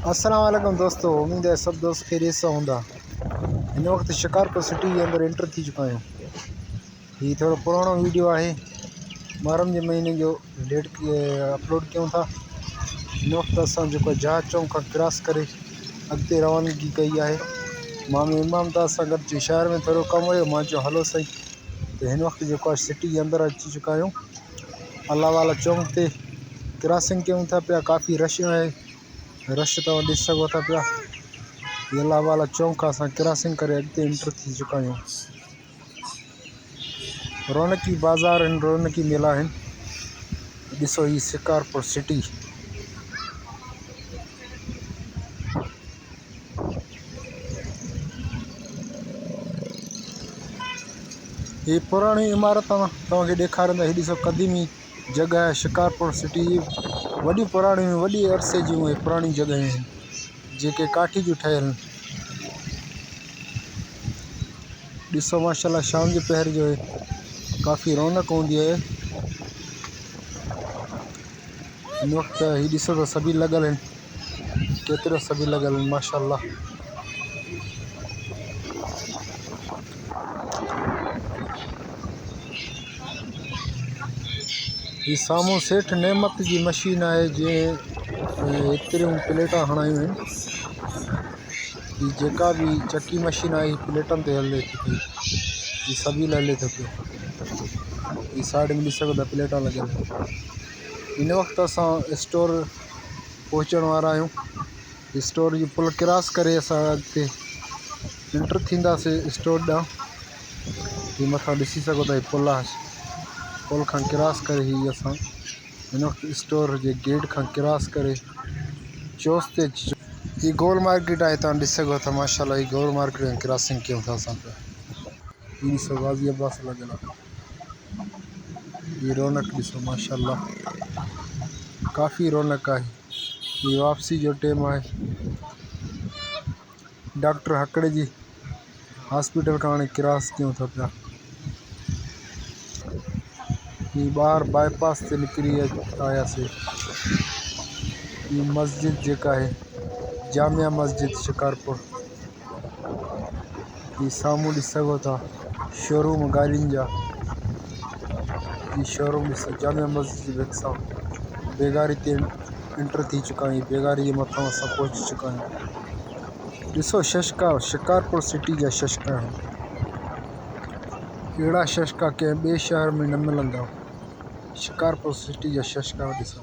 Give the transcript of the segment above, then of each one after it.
अस्सलाम वालेकुम दोस्तों, उम्मीद है सब दोस्त खैरियत से होंदा। इन वक्त शिकारपुर सिटी के अंदर एंटर थी चुका हूँ। ये थोड़ा पुराना वीडियो है, मुहर्रम के महीने जो डेट अपलोड किया था। इन वक्त असां जो जहाज चौक का क्रॉस करे अॻिते रवानगी कई है। मामी इमाम तो असां गॾु शहर में थोड़ा कम हुयो, मां चयो हलो सही। तो इन वक्त जो सिटी के अंदर अची चुका हूँ। अल्लाह वाला चौक ते क्रॉसिंग क्यों था पिया, काफ़ी रश है। रश तो ॾिसी सघो था पिया। अल्लाह वाला चौक खां असां क्रॉसिंग करे अॻिते एंटर थी चुका आहियूं। रौनकी बाज़ार आहिनि, रौनकी मेला आहिनि। ॾिसो ही शिकारपुर सिटी। ये पुरानी इमारत तव्हांखे ॾेखारींदा। ही ॾिसो क़दीमी जगह है शिकारपुर सिटी। वॾी पुराणी वॾी अरसे जूं पुरानी जगह आहिनि जेके काठी जूं ठहियल आहिनि। ॾिसो माशाल्लाह शाम जे पहर जो है, काफ़ी रौनक होंदी है। इन वक्त ही ॾिसो तो सभी लगल आहिनि, केतिरो सभी लगल आहिनि माशाल्लाह। ये साम्हूं सेठ नेमत जी मशीन है, जे एतिरियूं प्लेटां हणायूं आहिनि। ये जेका भी चक्की मशीन आई प्लेटन ते हले थी पई, ये सभी हले थो पियो। ये साइड में ॾिसो था प्लेटां लॻल। इन वक्त असां स्टोर पहुचण वारा आहियूं। स्टोर जी पुल क्रॉस करे असां अॻिते एंटर थींदासीं स्टोर ॾांहुं। ये मथां ॾिसी सघो था, पुल आहे। पुल खां क्रॉस करे ही असां इन वक्त स्टोर जे गेट खां क्रॉस करे चौस ते। ये गोल मार्केट है, तुम ॾिसी सघो था माशाल्लाह। ये गोल मार्केट में क्रॉसिंग क्यों था असां पे। ये ॾिसो गाज़ी अब्बास लॻल आहे। ये रौनक ॾिसो माशाल्लाह, काफ़ी रौनक है। ये वापसी जो टाइम है। डॉक्टर हकड़े जी हॉस्पिटल का हाणे क्रॉस क्यों था पिया। ये बाहर बाईपास से निकरी आया से। ये मस्जिद जेका है जामिया मस्जिद शिकारपुर। ये सामू ॾिसी सघो था शोरूम गाड़ियुनि जा। ये शोरूम ॾिसो जामिया मस्जिद जे भरिसां बेगारी ते एंटर थी चुका आहियूं। बेगारी जे मथां असां पहुची चुका आहियूं। ॾिसो शशका शिकारपुर सिटी जा शशका आहिनि। अहिड़ा शशका कंहिं ॿिए शहर में न मिलंदा। शिकारपुर सिटी जा शशका ॾिसो।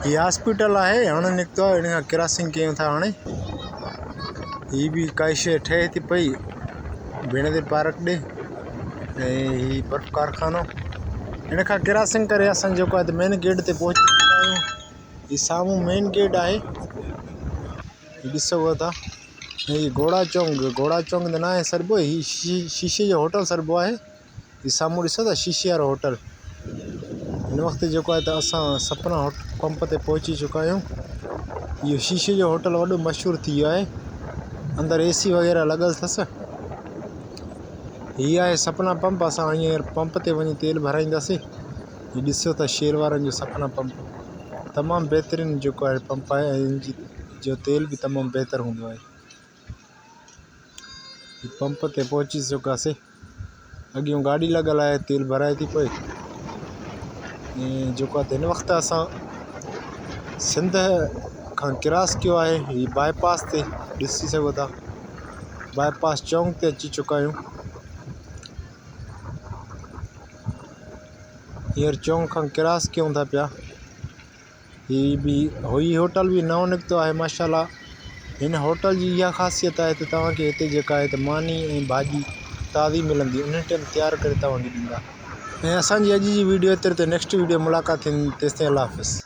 ये हॉस्पिटल है, हाणे निकितो आहे। इन खां क्रॉसिंग कयूं था हाणे। ही भी काई शइ ठहे थी पई भेण जे पार्क ॾे। ही बर्फ़ कारखानो। इन खां क्रॉसिंग करे असां जेको आहे मेन गेट ते पहुची चुका आहियूं। ही साम्हूं मेन गेट आहे, ॾिसी सघो था। ये घोड़ा चौक त न आहे सरबो, ही शीशे जो होटल सरबो आहे। ये साम्हूं ॾिसो था शीशे वारो होटल। इन वक्त जो है तो असां सपना पंप ते पहुची चुका आहियूं। ये शीशे जो होटल वॾो मशहूर थी वियो आहे। अंदर AC वगैरह लगल अथसि। ये है सपना पंप। असां हींअर पंप ते वञी तेल भराईंदासीं। ये ॾिसो था शेर वारनि जो सपना पंप, तमामु बहितरीन जेको आहे पंप आहे। इन जो तेल भी तमामु बहितर हूंदो आहे। पंप ते पहुची चुकासीं। अॻियों गाड़ी लगल है, तेल भराए थी पई। जो हिन वक्त असां सिंध खां क्रॉस किया है। ये बाईपास ते ॾिसी सघो था, बाईपास चौक ते अची चुका आहियूं। हींअर चौक खां क्रॉस कयूं था पिया। ही होटल भी नओं निकितो आहे माशाल्लाह। इन होटल जी इहा ख़ासियत है तो तव्हांखे हिते जेका आहे मानी ऐं भाॼी ताज़ी मिलंदी, उन टाइम तैयार करे तव्हांखे ॾींदा। ऐं असांजी अॼु जी वीडियो एतिरे ते। नेक्स्ट वीडियो मुलाक़ात थींदी, तेसिताईं अल्लाह हाफ़िज़।